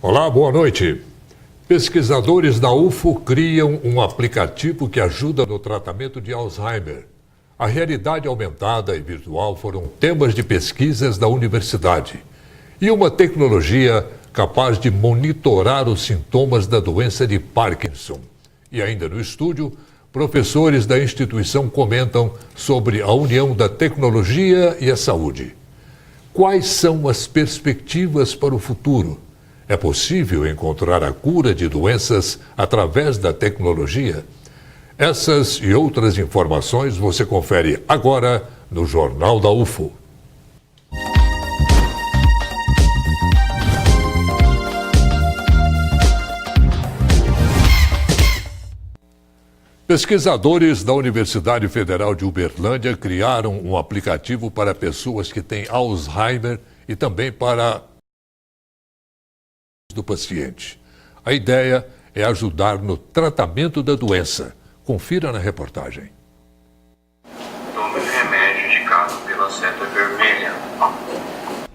Olá, boa noite. Pesquisadores da UFO criam um aplicativo que ajuda no tratamento de Alzheimer. A realidade aumentada e virtual foram temas de pesquisas da universidade. E uma tecnologia capaz de monitorar os sintomas da doença de Parkinson. E ainda no estúdio, professores da instituição comentam sobre a união da tecnologia e a saúde. Quais são as perspectivas para o futuro? É possível encontrar a cura de doenças através da tecnologia? Essas e outras informações você confere agora no Jornal da UFO. Pesquisadores da Universidade Federal de Uberlândia criaram um aplicativo para pessoas que têm Alzheimer e também para do paciente. A ideia é ajudar no tratamento da doença. Confira na reportagem. Tome o remédio indicado pela seta vermelha.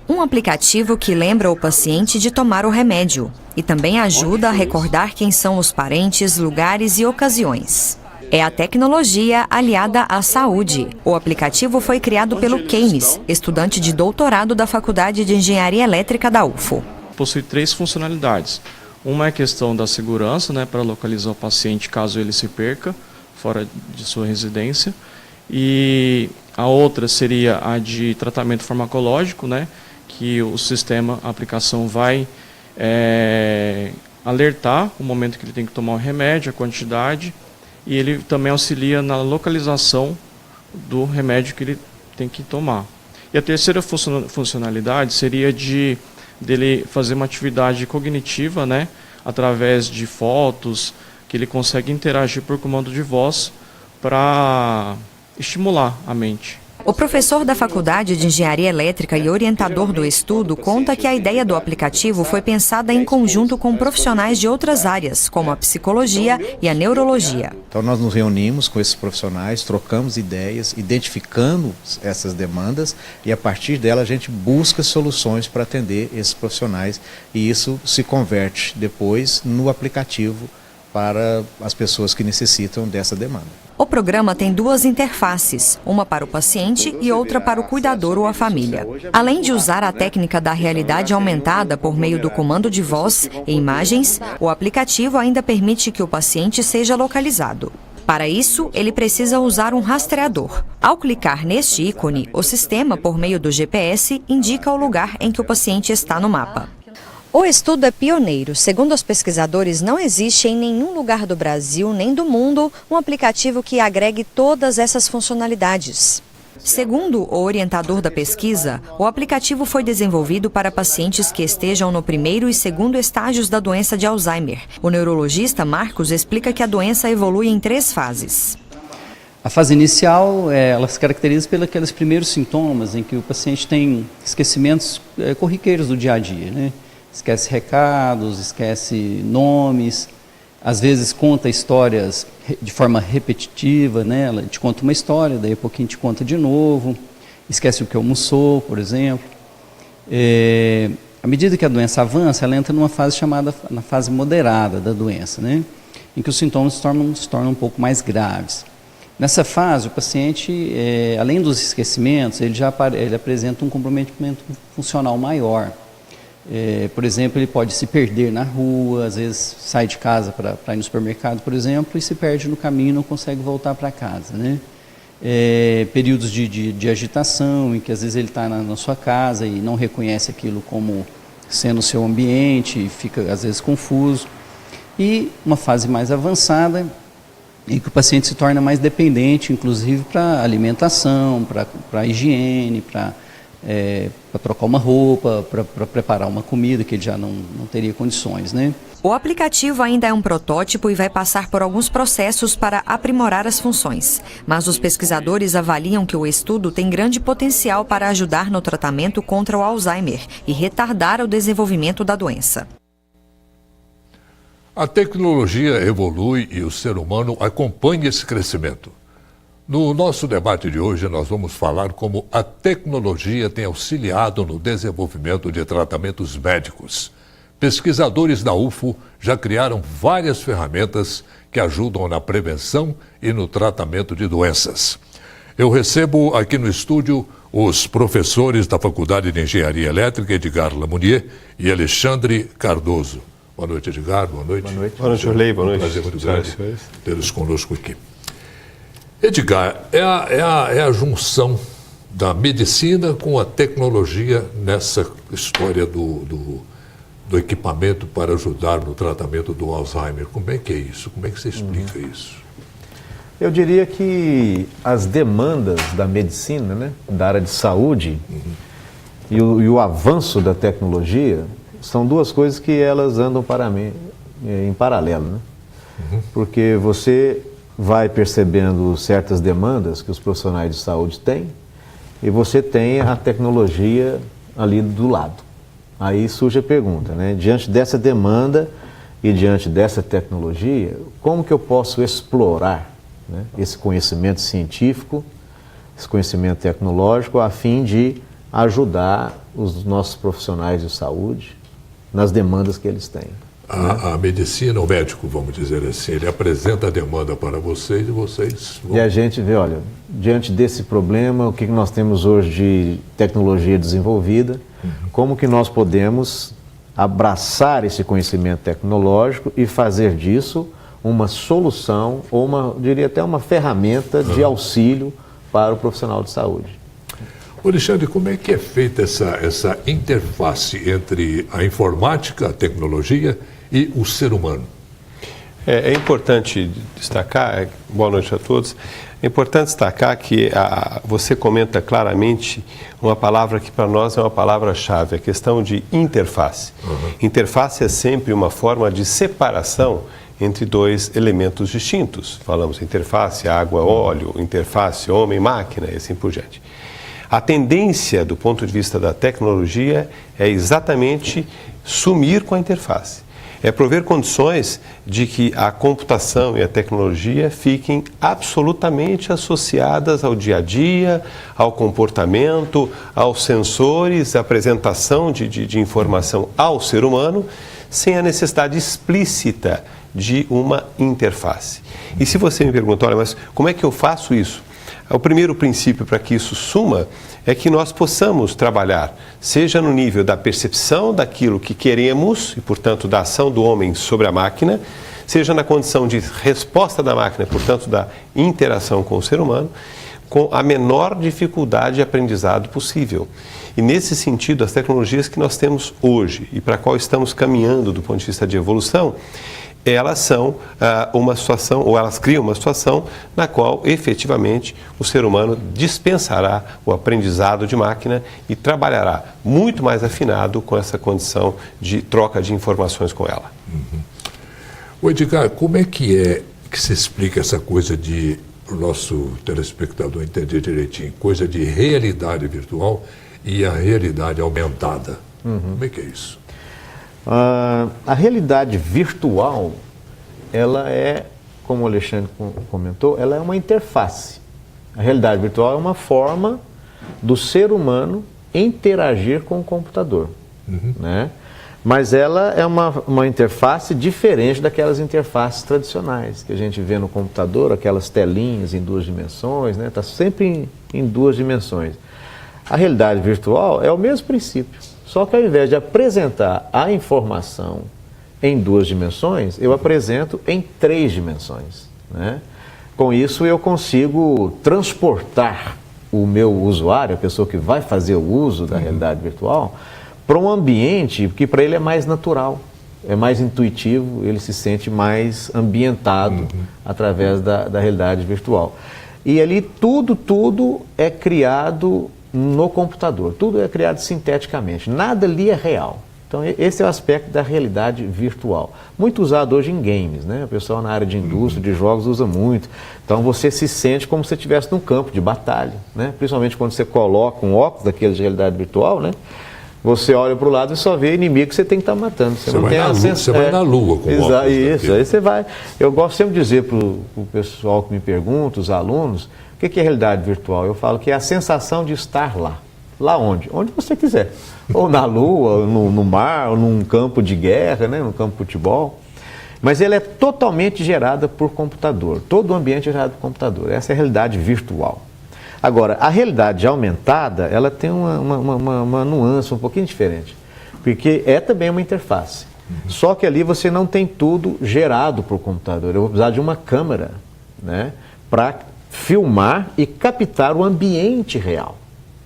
Um aplicativo que lembra o paciente de tomar o remédio e também ajuda a recordar quem são os parentes, lugares e ocasiões. É a tecnologia aliada à saúde. O aplicativo foi criado pelo Keynes, estudante de doutorado da Faculdade de Engenharia Elétrica da UFO. Possui 3 funcionalidades. Uma é a questão da segurança, para localizar o paciente caso ele se perca fora de sua residência. E a outra seria a de tratamento farmacológico, que o sistema, a aplicação vai alertar o momento que ele tem que tomar o remédio, a quantidade, e ele também auxilia na localização do remédio que ele tem que tomar. E a terceira funcionalidade seria dele fazer uma atividade cognitiva, através de fotos, que ele consegue interagir por comando de voz para estimular a mente. O professor da Faculdade de Engenharia Elétrica e orientador do estudo conta que a ideia do aplicativo foi pensada em conjunto com profissionais de outras áreas, como a psicologia e a neurologia. Então nós nos reunimos com esses profissionais, trocamos ideias, identificando essas demandas e a partir dela a gente busca soluções para atender esses profissionais e isso se converte depois no aplicativo para as pessoas que necessitam dessa demanda. O programa tem 2 interfaces, uma para o paciente e outra para o cuidador ou a família. Além de usar a técnica da realidade aumentada por meio do comando de voz e imagens, o aplicativo ainda permite que o paciente seja localizado. Para isso, ele precisa usar um rastreador. Ao clicar neste ícone, o sistema, por meio do GPS, indica o lugar em que o paciente está no mapa. O estudo é pioneiro. Segundo os pesquisadores, não existe em nenhum lugar do Brasil nem do mundo um aplicativo que agregue todas essas funcionalidades. Segundo o orientador da pesquisa, o aplicativo foi desenvolvido para pacientes que estejam no 1º e 2º estágios da doença de Alzheimer. O neurologista Marcos explica que a doença evolui em 3 fases. A fase inicial, ela se caracteriza pelos aqueles primeiros sintomas em que o paciente tem esquecimentos corriqueiros do dia a dia, Esquece recados, esquece nomes, às vezes conta histórias de forma repetitiva, Ela te conta uma história, daí a pouquinho te conta de novo, esquece o que almoçou, por exemplo. À medida que a doença avança, ela entra numa fase chamada na fase moderada da doença, em que os sintomas se tornam um pouco mais graves. Nessa fase, o paciente, além dos esquecimentos, ele apresenta um comprometimento funcional maior. Por exemplo, ele pode se perder na rua, às vezes sai de casa para ir no supermercado, por exemplo, e se perde no caminho e não consegue voltar para casa. Períodos de agitação, em que às vezes ele está na sua casa e não reconhece aquilo como sendo o seu ambiente, e fica às vezes confuso. E uma fase mais avançada, em que o paciente se torna mais dependente, inclusive para alimentação, para higiene, para trocar uma roupa, para preparar uma comida que ele já não teria condições, O aplicativo ainda é um protótipo e vai passar por alguns processos para aprimorar as funções. Mas os pesquisadores avaliam que o estudo tem grande potencial para ajudar no tratamento contra o Alzheimer e retardar o desenvolvimento da doença. A tecnologia evolui e o ser humano acompanha esse crescimento. No nosso debate de hoje, nós vamos falar como a tecnologia tem auxiliado no desenvolvimento de tratamentos médicos. pesquisadores da UFO já criaram várias ferramentas que ajudam na prevenção e no tratamento de doenças. Eu recebo aqui no estúdio os professores da Faculdade de Engenharia Elétrica, Edgar Lamounier e Alexandre Cardoso. Boa noite, Edgar. Boa noite. Boa noite. Boa noite, Orley. Boa noite. Prazer muito grande tê-los conosco aqui. Edgar, é a junção da medicina com a tecnologia nessa história do equipamento para ajudar no tratamento do Alzheimer. Como é que é isso? Como é que você explica isso? Eu diria que as demandas da medicina, né, da área de saúde, e o avanço da tecnologia são duas coisas que elas andam em paralelo, né? Porque você vai percebendo certas demandas que os profissionais de saúde têm e você tem a tecnologia ali do lado. Aí surge a pergunta, né? Diante dessa demanda e diante dessa tecnologia, como que eu posso explorar, né, esse conhecimento científico, esse conhecimento tecnológico, a fim de ajudar os nossos profissionais de saúde nas demandas que eles têm. A medicina, o médico, vamos dizer assim, ele apresenta a demanda para vocês e vocês vão... E a gente vê, olha, diante desse problema, o que nós temos hoje de tecnologia desenvolvida, como que nós podemos abraçar esse conhecimento tecnológico e fazer disso uma solução ou diria até uma ferramenta de auxílio para o profissional de saúde. Alexandre, como é que é feita essa interface entre a informática, a tecnologia e o ser humano? É importante destacar, boa noite a todos, é importante destacar que você comenta claramente uma palavra que para nós é uma palavra-chave, a questão de interface. Interface é sempre uma forma de separação entre dois elementos distintos. Falamos interface água-óleo, interface homem-máquina e assim por diante. A tendência do ponto de vista da tecnologia é exatamente sumir com a interface. É prover condições de que a computação e a tecnologia fiquem absolutamente associadas ao dia a dia, ao comportamento, aos sensores, à apresentação de informação ao ser humano, sem a necessidade explícita de uma interface. E se você me pergunta, olha, mas como é que eu faço isso? O primeiro princípio para que isso suma é que nós possamos trabalhar, seja no nível da percepção daquilo que queremos, e portanto da ação do homem sobre a máquina, seja na condição de resposta da máquina, portanto da interação com o ser humano, com a menor dificuldade de aprendizado possível. E nesse sentido, as tecnologias que nós temos hoje e para a qual estamos caminhando do ponto de vista de evolução, elas são uma situação, ou elas criam uma situação na qual efetivamente o ser humano dispensará o aprendizado de máquina e trabalhará muito mais afinado com essa condição de troca de informações com ela. O Edgar, como é que se explica essa coisa de o nosso telespectador entender direitinho, coisa de realidade virtual e a realidade aumentada? Como é que é isso? A realidade virtual, ela é, como o Alexandre comentou, ela é uma interface. A realidade virtual é uma forma do ser humano interagir com o computador, né? Mas ela é uma interface diferente daquelas interfaces tradicionais que a gente vê no computador, aquelas telinhas em duas dimensões, né? Está sempre em duas dimensões. A realidade virtual é o mesmo princípio. Só que ao invés de apresentar a informação em duas dimensões, eu apresento em três dimensões, né? Com isso eu consigo transportar o meu usuário, a pessoa que vai fazer o uso da realidade virtual, para um ambiente que para ele é mais natural, é mais intuitivo, ele se sente mais ambientado através da realidade virtual. E ali tudo é criado no computador, tudo é criado sinteticamente, nada ali é real. Então esse é o aspecto da realidade virtual, muito usado hoje em games, né? O pessoal na área de indústria, de jogos usa muito. Então você se sente como se estivesse num campo de batalha, né? Principalmente quando você coloca um óculos daqueles de realidade virtual, né? Você olha para o lado e só vê inimigo que você tem que estar matando. Você vai na lua com o óculos. Isso, aí você vai. Eu gosto sempre de dizer para o pessoal que me pergunta, os alunos, o que é realidade virtual? Eu falo que é a sensação de estar lá. Lá onde? Onde você quiser. Ou na lua, ou no mar, ou num campo de guerra, né? Num campo de futebol. Mas ela é totalmente gerada por computador. Todo o ambiente é gerado por computador. Essa é a realidade virtual. Agora, a realidade aumentada, ela tem uma nuance um pouquinho diferente. Porque é também uma interface. Só que ali você não tem tudo gerado por computador. Eu vou precisar de uma câmera, né, para filmar e captar o ambiente real.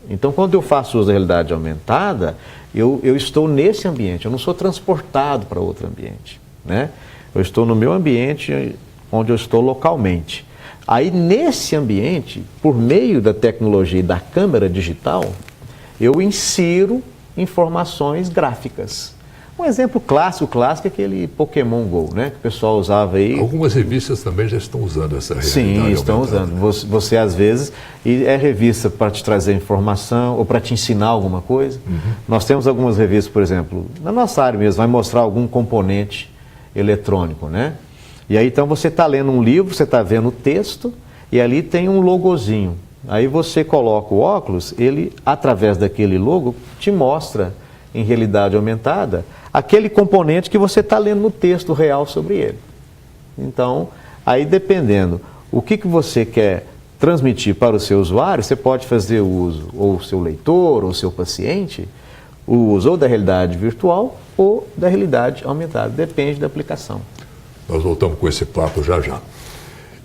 Então, quando eu faço uso da realidade aumentada, eu estou nesse ambiente, eu não sou transportado para outro ambiente, né? Eu estou no meu ambiente, onde eu estou localmente. Aí, nesse ambiente, por meio da tecnologia e da câmera digital, eu insiro informações gráficas. Um exemplo clássico é aquele Pokémon GO, né? Que o pessoal usava aí. Algumas revistas também já estão usando essa realidade. Sim, estão aumentada. usando. Você às vezes, e é revista para te trazer informação ou para te ensinar alguma coisa. Nós temos algumas revistas, por exemplo, na nossa área mesmo, vai mostrar algum componente eletrônico, né? E aí então você está lendo um livro, você está vendo o texto e ali tem um logozinho. Aí você coloca o óculos, ele, através daquele logo, te mostra em realidade aumentada aquele componente que você está lendo no texto real sobre ele. Então, aí dependendo o que você quer transmitir para o seu usuário, você pode fazer o uso, ou o seu leitor, ou o seu paciente, o uso ou da realidade virtual ou da realidade aumentada. Depende da aplicação. Nós voltamos com esse papo já já.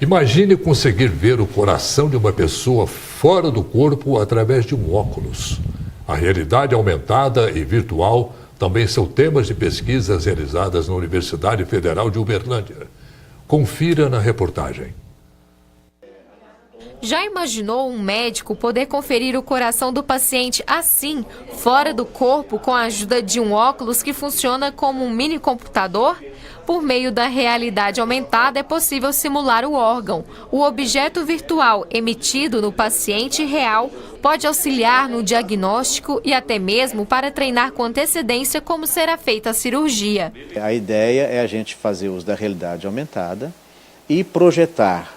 Imagine conseguir ver o coração de uma pessoa fora do corpo através de um óculos. A realidade aumentada e virtual também são temas de pesquisas realizadas na Universidade Federal de Uberlândia. Confira na reportagem. Já imaginou um médico poder conferir o coração do paciente assim, fora do corpo, com a ajuda de um óculos que funciona como um mini computador? Por meio da realidade aumentada é possível simular o órgão. O objeto virtual emitido no paciente real pode auxiliar no diagnóstico e até mesmo para treinar com antecedência como será feita a cirurgia. A ideia é a gente fazer uso da realidade aumentada e projetar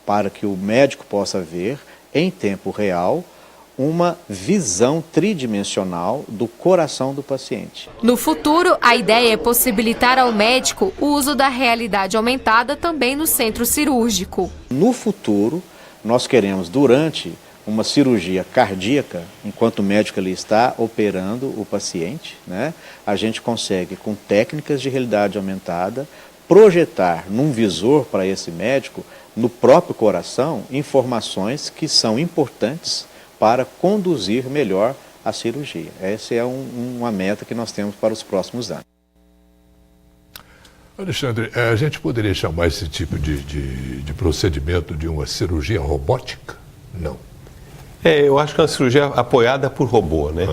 para que o médico possa ver em tempo real uma visão tridimensional do coração do paciente. No futuro, a ideia é possibilitar ao médico o uso da realidade aumentada também no centro cirúrgico. No futuro, nós queremos, durante uma cirurgia cardíaca, enquanto o médico ali está operando o paciente, né, a gente consegue, com técnicas de realidade aumentada, projetar num visor para esse médico, no próprio coração, informações que são importantes para conduzir melhor a cirurgia. Essa é uma meta que nós temos para os próximos anos. Alexandre, a gente poderia chamar esse tipo de procedimento de uma cirurgia robótica? Não. Eu acho que é uma cirurgia apoiada por robô, né?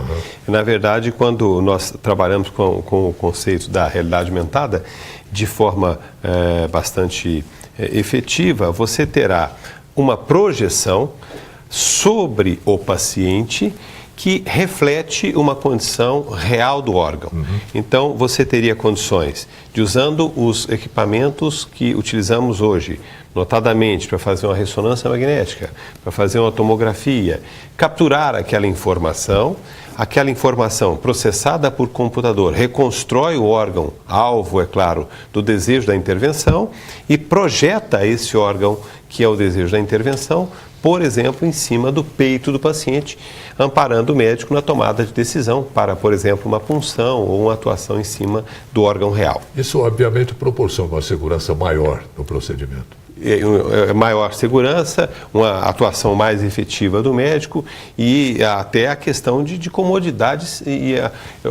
Na verdade, quando nós trabalhamos com o conceito da realidade aumentada, de forma bastante efetiva, você terá uma projeção sobre o paciente que reflete uma condição real do órgão. Então, você teria condições de, usando os equipamentos que utilizamos hoje, notadamente para fazer uma ressonância magnética, para fazer uma tomografia, capturar aquela informação processada por computador reconstrói o órgão, alvo, é claro, do desejo da intervenção e projeta esse órgão, que é o desejo da intervenção, por exemplo, em cima do peito do paciente, amparando o médico na tomada de decisão para, por exemplo, uma punção ou uma atuação em cima do órgão real. Isso, obviamente, proporciona uma segurança maior no procedimento. Maior segurança, uma atuação mais efetiva do médico e até a questão de comodidades.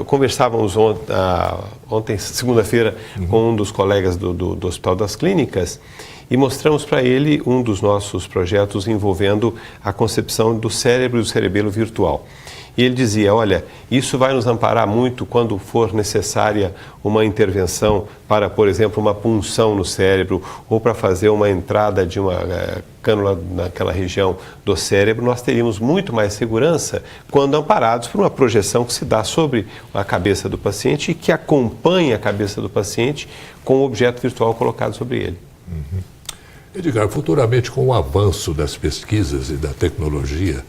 Conversávamos ontem, segunda-feira, com um dos colegas do Hospital das Clínicas e mostramos para ele um dos nossos projetos envolvendo a concepção do cérebro e do cerebelo virtual. E ele dizia, olha, isso vai nos amparar muito quando for necessária uma intervenção para, por exemplo, uma punção no cérebro ou para fazer uma entrada de uma cânula naquela região do cérebro. Nós teríamos muito mais segurança quando amparados por uma projeção que se dá sobre a cabeça do paciente e que acompanha a cabeça do paciente com o objeto virtual colocado sobre ele. Edgar, futuramente, com o avanço das pesquisas e da tecnologia,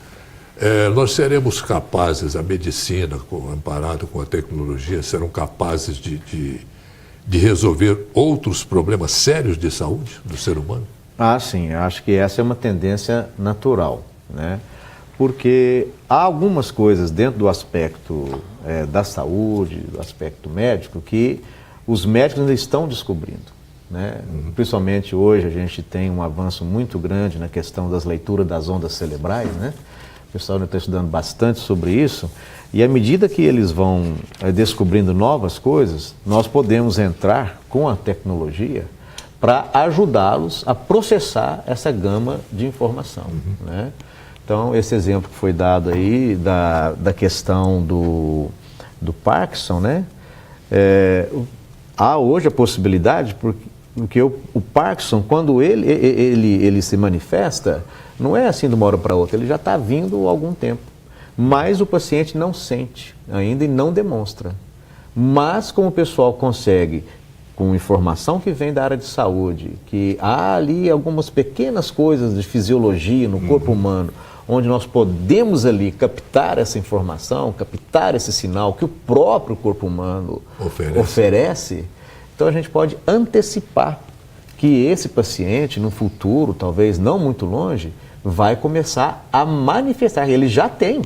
Nós seremos capazes, a medicina, amparada com a tecnologia, serão capazes de resolver outros problemas sérios de saúde do ser humano? Ah, sim, eu acho que essa é uma tendência natural, né? Porque há algumas coisas dentro do aspecto da saúde, do aspecto médico, que os médicos ainda estão descobrindo, né? Principalmente hoje a gente tem um avanço muito grande na questão das leituras das ondas cerebrais, né? O pessoal está estudando bastante sobre isso, e à medida que eles vão descobrindo novas coisas, nós podemos entrar com a tecnologia para ajudá-los a processar essa gama de informação, né? Então, esse exemplo que foi dado aí da questão do Parkinson, né? Há hoje a possibilidade, porque o Parkinson, quando ele se manifesta, não é assim de uma hora para outra, ele já está vindo há algum tempo. Mas o paciente não sente ainda e não demonstra. Mas como o pessoal consegue, com informação que vem da área de saúde, que há ali algumas pequenas coisas de fisiologia no corpo humano, onde nós podemos ali captar essa informação, captar esse sinal que o próprio corpo humano oferece, então a gente pode antecipar que esse paciente, no futuro, talvez não muito longe, vai começar a manifestar. Ele já tem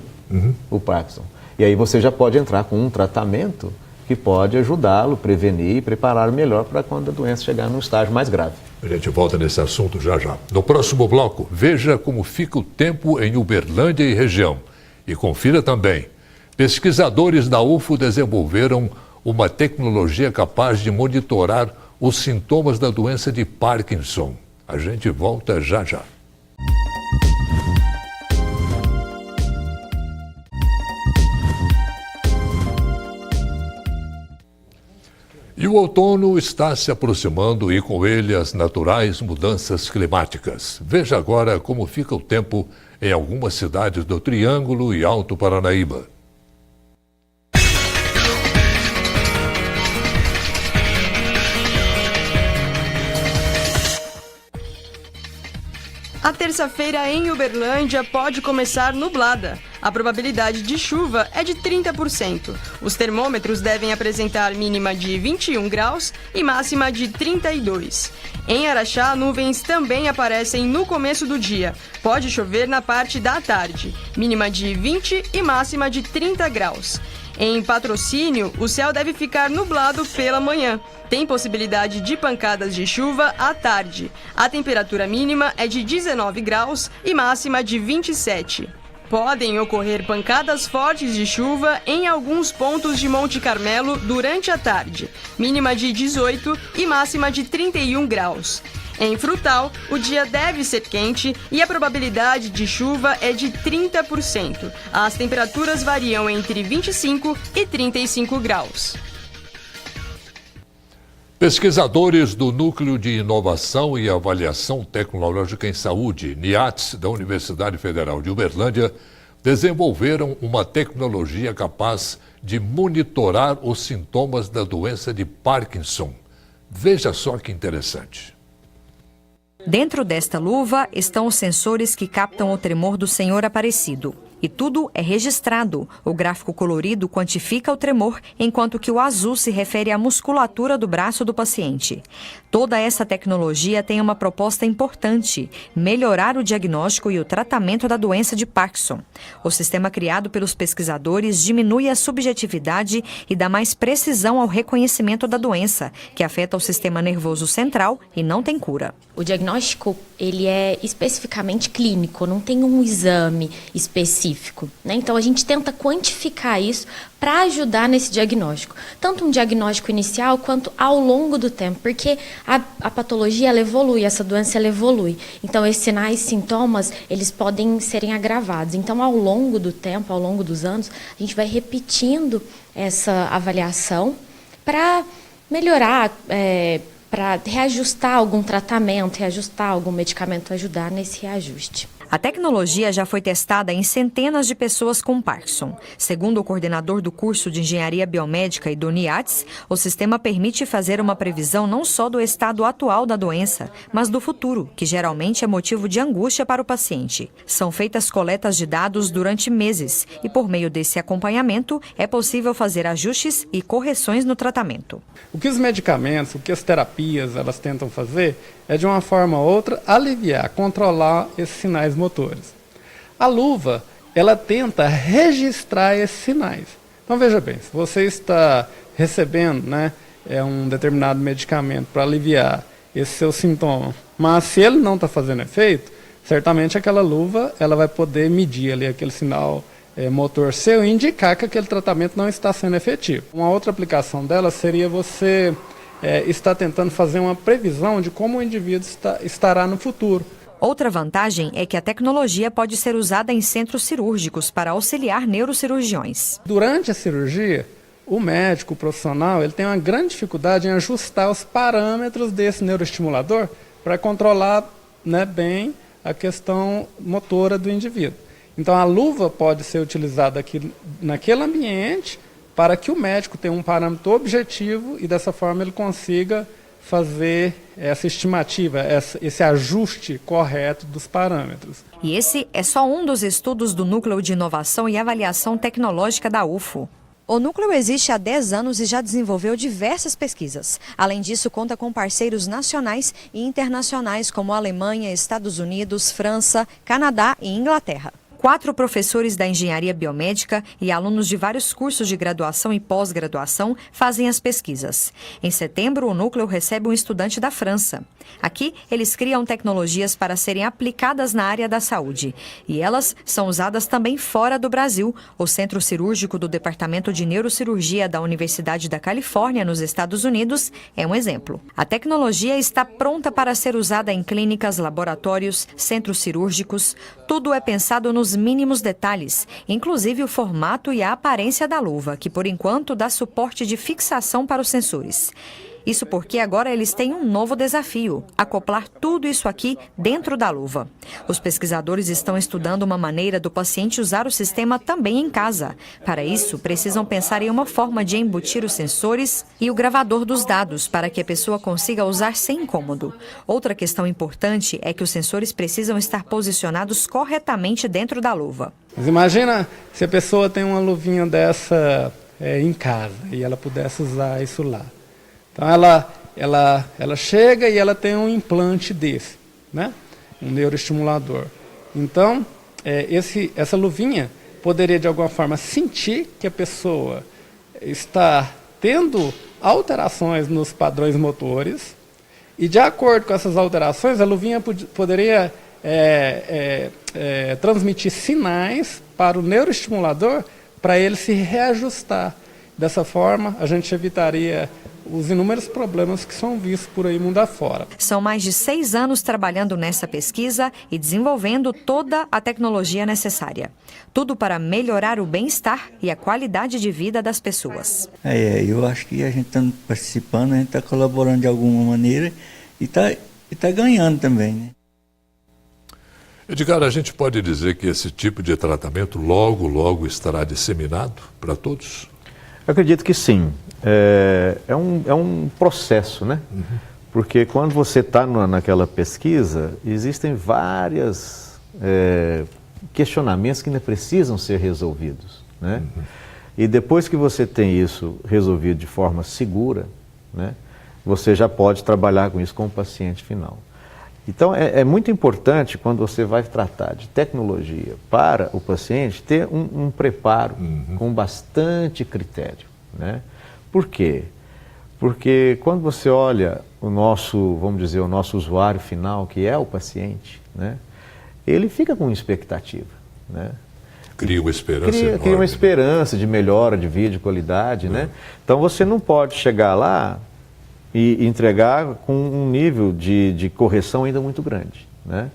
o Parkinson. E aí você já pode entrar com um tratamento que pode ajudá-lo, prevenir e preparar melhor para quando a doença chegar num estágio mais grave. A gente volta nesse assunto já já. No próximo bloco, veja como fica o tempo em Uberlândia e região. E confira também. Pesquisadores da UFO desenvolveram uma tecnologia capaz de monitorar os sintomas da doença de Parkinson. A gente volta já já. E o outono está se aproximando e com ele as naturais mudanças climáticas. Veja agora como fica o tempo em algumas cidades do Triângulo e Alto Paranaíba. A terça-feira em Uberlândia pode começar nublada. A probabilidade de chuva é de 30%. Os termômetros devem apresentar mínima de 21 graus e máxima de 32. Em Araxá, nuvens também aparecem no começo do dia. Pode chover na parte da tarde. Mínima de 20 e máxima de 30 graus. Em Patrocínio, o céu deve ficar nublado pela manhã. Tem possibilidade de pancadas de chuva à tarde. A temperatura mínima é de 19 graus e máxima de 27. Podem ocorrer pancadas fortes de chuva em alguns pontos de Monte Carmelo durante a tarde. Mínima de 18 e máxima de 31 graus. Em Frutal, o dia deve ser quente e a probabilidade de chuva é de 30%. As temperaturas variam entre 25 e 35 graus. Pesquisadores do Núcleo de Inovação e Avaliação Tecnológica em Saúde, NIATS, da Universidade Federal de Uberlândia, desenvolveram uma tecnologia capaz de monitorar os sintomas da doença de Parkinson. Veja só que interessante. Dentro desta luva estão os sensores que captam o tremor do Senhor Aparecido. E tudo é registrado. O gráfico colorido quantifica o tremor, enquanto que o azul se refere à musculatura do braço do paciente. Toda essa tecnologia tem uma proposta importante: melhorar o diagnóstico e o tratamento da doença de Parkinson. O sistema criado pelos pesquisadores diminui a subjetividade e dá mais precisão ao reconhecimento da doença, que afeta o sistema nervoso central e não tem cura. O diagnóstico, ele é especificamente clínico, não tem um exame específico, né? Então a gente tenta quantificar isso para ajudar nesse diagnóstico. Tanto um diagnóstico inicial quanto ao longo do tempo, porque a patologia ela evolui, essa doença ela evolui. Então esses sinais, sintomas, eles podem serem agravados. Então ao longo do tempo, ao longo dos anos, a gente vai repetindo essa avaliação para melhorar, para reajustar algum tratamento, reajustar algum medicamento, ajudar nesse reajuste. A tecnologia já foi testada em centenas de pessoas com Parkinson. Segundo o coordenador do curso de Engenharia Biomédica, Idoni Yates, o sistema permite fazer uma previsão não só do estado atual da doença, mas do futuro, que geralmente é motivo de angústia para o paciente. São feitas coletas de dados durante meses e, por meio desse acompanhamento, é possível fazer ajustes e correções no tratamento. O que os medicamentos, o que as terapias elas tentam fazer é, de uma forma ou outra, aliviar, controlar esses sinais motores. A luva, ela tenta registrar esses sinais. Então, veja bem, se você está recebendo, né, um determinado medicamento para aliviar esse seu sintoma, mas se ele não está fazendo efeito, certamente aquela luva ela vai poder medir ali aquele sinal motor seu e indicar que aquele tratamento não está sendo efetivo. Uma outra aplicação dela seria você estar tentando fazer uma previsão de como o indivíduo estará no futuro. Outra vantagem é que a tecnologia pode ser usada em centros cirúrgicos para auxiliar neurocirurgiões. Durante a cirurgia, o médico, o profissional, ele tem uma grande dificuldade em ajustar os parâmetros desse neuroestimulador para controlar, né, bem a questão motora do indivíduo. Então, a luva pode ser utilizada aqui naquele ambiente para que o médico tenha um parâmetro objetivo e, dessa forma, ele consiga fazer essa estimativa, esse ajuste correto dos parâmetros. E esse é só um dos estudos do Núcleo de Inovação e Avaliação Tecnológica da UFO. O núcleo existe há 10 anos e já desenvolveu diversas pesquisas. Além disso, conta com parceiros nacionais e internacionais como Alemanha, Estados Unidos, França, Canadá e Inglaterra. 4 professores da engenharia biomédica e alunos de vários cursos de graduação e pós-graduação fazem as pesquisas. Em setembro, o núcleo recebe um estudante da França. Aqui, eles criam tecnologias para serem aplicadas na área da saúde. E elas são usadas também fora do Brasil. O Centro Cirúrgico do Departamento de Neurocirurgia da Universidade da Califórnia, nos Estados Unidos, é um exemplo. A tecnologia está pronta para ser usada em clínicas, laboratórios, centros cirúrgicos. Tudo é pensado nos mínimos detalhes, inclusive o formato e a aparência da luva, que por enquanto dá suporte de fixação para os sensores. Isso porque agora eles têm um novo desafio: acoplar tudo isso aqui dentro da luva. Os pesquisadores estão estudando uma maneira do paciente usar o sistema também em casa. Para isso, precisam pensar em uma forma de embutir os sensores e o gravador dos dados para que a pessoa consiga usar sem incômodo. Outra questão importante é que os sensores precisam estar posicionados corretamente dentro da luva. Mas imagina se a pessoa tem uma luvinha dessa em casa e ela pudesse usar isso lá. Então ela chega e ela tem um implante desse, né? Um neuroestimulador. Então, essa luvinha poderia de alguma forma sentir que a pessoa está tendo alterações nos padrões motores e, de acordo com essas alterações, a luvinha poderia transmitir sinais para o neuroestimulador para ele se reajustar. Dessa forma, a gente evitaria os inúmeros problemas que são vistos por aí mundo afora. São mais de 6 anos trabalhando nessa pesquisa e desenvolvendo toda a tecnologia necessária. Tudo para melhorar o bem-estar e a qualidade de vida das pessoas. Eu acho que a gente está participando, a gente está colaborando de alguma maneira e está ganhando também, né? Edgar, a gente pode dizer que esse tipo de tratamento logo, logo estará disseminado para todos? Eu acredito que sim. É um processo, né? Uhum. Porque quando você está naquela pesquisa, existem vários questionamentos que ainda precisam ser resolvidos, né? Uhum. E depois que você tem isso resolvido de forma segura, né, você já pode trabalhar com isso com o paciente final. Então, é muito importante, quando você vai tratar de tecnologia para o paciente, ter um preparo com bastante critério, né? Por quê? Porque quando você olha o nosso, vamos dizer, o nosso usuário final, que é o paciente, né, ele fica com expectativa, né? Cria uma esperança enorme, cria uma esperança de melhora de vida, de qualidade, né? Então, você não pode chegar lá e entregar com um nível de correção ainda muito grande, né?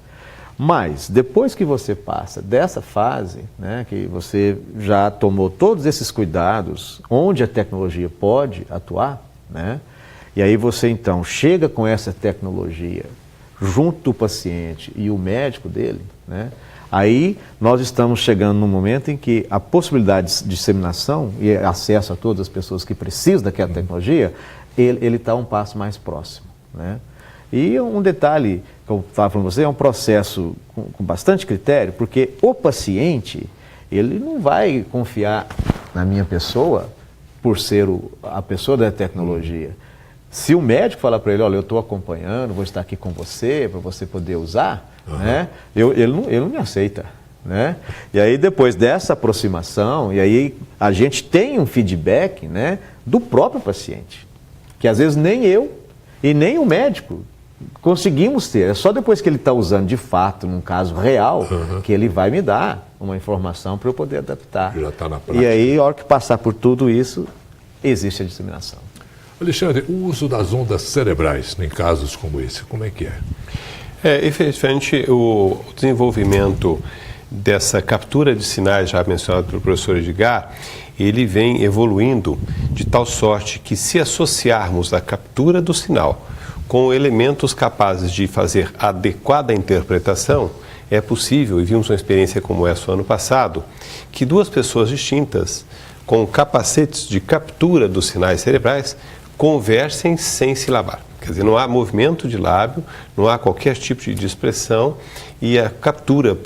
Mas, depois que você passa dessa fase, né, que você já tomou todos esses cuidados, onde a tecnologia pode atuar, né, e aí você então chega com essa tecnologia junto do paciente e o médico dele, né? Aí nós estamos chegando num momento em que a possibilidade de disseminação e acesso a todas as pessoas que precisam daquela tecnologia, ele está um passo mais próximo, né? E um detalhe que eu estava falando para você, é um processo com bastante critério, porque o paciente, ele não vai confiar na minha pessoa por ser a pessoa da tecnologia. Se o médico falar para ele, olha, eu estou acompanhando, vou estar aqui com você, para você poder usar, né? Ele não me aceita, né? E aí depois dessa aproximação, e aí a gente tem um feedback, né, do próprio paciente, que às vezes nem eu e nem o médico conseguimos ter. É só depois que ele está usando de fato, num caso real, que ele vai me dar uma informação para eu poder adaptar. Já está na prática. E aí, a hora que passar por tudo isso, existe a disseminação. Alexandre, o uso das ondas cerebrais em casos como esse, como é que é? Efetivamente, o desenvolvimento dessa captura de sinais, já mencionado pelo professor Edgar, ele vem evoluindo de tal sorte que, se associarmos a captura do sinal com elementos capazes de fazer adequada interpretação, é possível, e vimos uma experiência como essa no ano passado, que duas pessoas distintas, com capacetes de captura dos sinais cerebrais, conversem sem silabar. Quer dizer, não há movimento de lábio, não há qualquer tipo de expressão, e a captura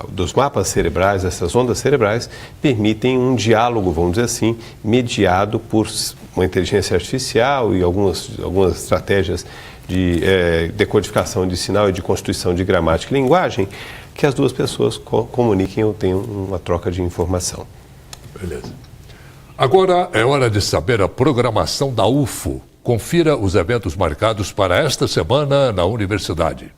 dos mapas cerebrais, essas ondas cerebrais, permitem um diálogo, vamos dizer assim, mediado por uma inteligência artificial e algumas estratégias de decodificação de sinal e de constituição de gramática e linguagem, que as duas pessoas comuniquem ou tenham uma troca de informação. Beleza. Agora é hora de saber a programação da UFO. Confira os eventos marcados para esta semana na universidade.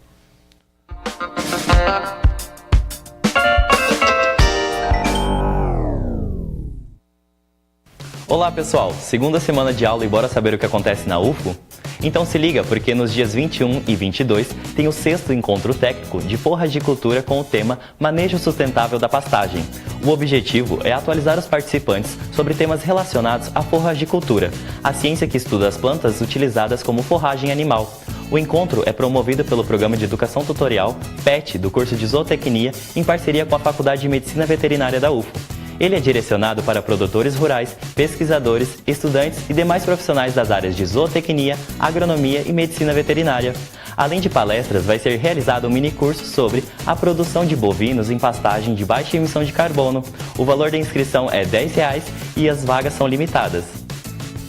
Olá pessoal, segunda semana de aula e bora saber o que acontece na UFO? Então se liga, porque nos dias 21 e 22 tem o 6º encontro técnico de forragicultura com o tema Manejo Sustentável da Pastagem. O objetivo é atualizar os participantes sobre temas relacionados à forragicultura, a ciência que estuda as plantas utilizadas como forragem animal. O encontro é promovido pelo Programa de Educação Tutorial, PET, do curso de Zootecnia, em parceria com a Faculdade de Medicina Veterinária da UFO. Ele é direcionado para produtores rurais, pesquisadores, estudantes e demais profissionais das áreas de zootecnia, agronomia e medicina veterinária. Além de palestras, vai ser realizado um mini-curso sobre a produção de bovinos em pastagem de baixa emissão de carbono. O valor da inscrição é R$10 e as vagas são limitadas.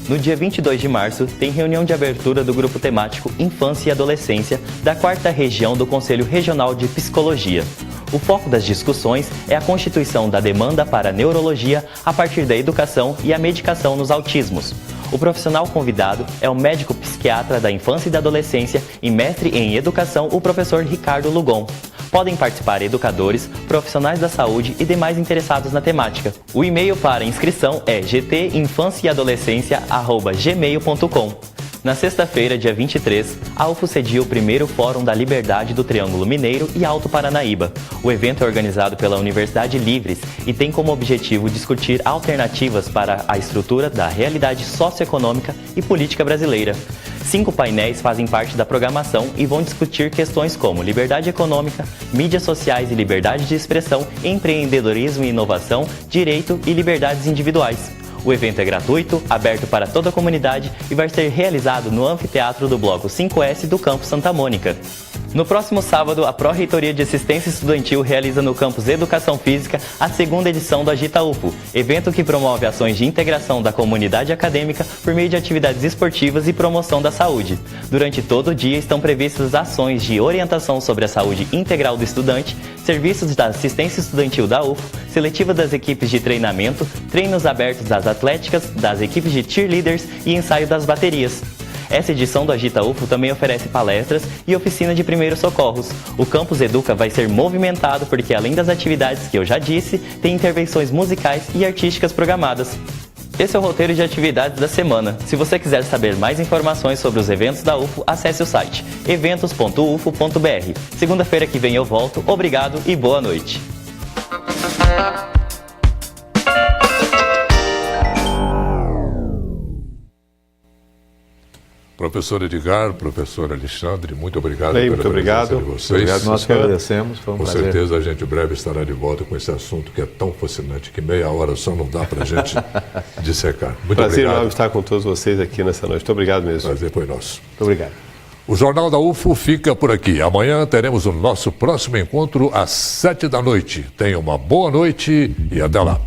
No dia 22 de março, tem reunião de abertura do grupo temático Infância e Adolescência da 4ª Região do Conselho Regional de Psicologia. O foco das discussões é a constituição da demanda para a neurologia a partir da educação e a medicação nos autismos. O profissional convidado é o médico psiquiatra da infância e da adolescência e mestre em educação, o professor Ricardo Lugon. Podem participar educadores, profissionais da saúde e demais interessados na temática. O e-mail para inscrição é gtinfanciaadolescencia@gmail.com. Na sexta-feira, dia 23, a UFO cedia o primeiro Fórum da Liberdade do Triângulo Mineiro e Alto Paranaíba. O evento é organizado pela Universidade Livres e tem como objetivo discutir alternativas para a estrutura da realidade socioeconômica e política brasileira. 5 painéis fazem parte da programação e vão discutir questões como liberdade econômica, mídias sociais e liberdade de expressão, empreendedorismo e inovação, direito e liberdades individuais. O evento é gratuito, aberto para toda a comunidade e vai ser realizado no anfiteatro do Bloco 5S do Campus Santa Mônica. No próximo sábado, a Pró-Reitoria de Assistência Estudantil realiza no Campus Educação Física a 2ª edição do Agita UFO, evento que promove ações de integração da comunidade acadêmica por meio de atividades esportivas e promoção da saúde. Durante todo o dia estão previstas ações de orientação sobre a saúde integral do estudante, serviços da assistência estudantil da UFO, seletiva das equipes de treinamento, treinos abertos das atléticas, das equipes de cheerleaders e ensaio das baterias. Essa edição do Agita UFO também oferece palestras e oficina de primeiros socorros. O Campus Educa vai ser movimentado porque, além das atividades que eu já disse, tem intervenções musicais e artísticas programadas. Esse é o roteiro de atividades da semana. Se você quiser saber mais informações sobre os eventos da UFO, acesse o site eventos.ufo.br. Segunda-feira que vem eu volto. Obrigado e boa noite. Professor Edgar, professor Alexandre, muito obrigado Bem, pela muito obrigado. presença de vocês. Obrigado, Nós que agradecemos, foi um Com prazer. certeza a gente breve estará de volta com esse assunto que é tão fascinante que meia hora só não dá para a gente dissecar. Muito Prazer obrigado. enorme estar com todos vocês aqui nessa noite. Muito obrigado mesmo. Prazer foi nosso. Muito obrigado. O Jornal da UFO fica por aqui. Amanhã teremos o nosso próximo encontro às 7 da noite. Tenha uma boa noite e até lá.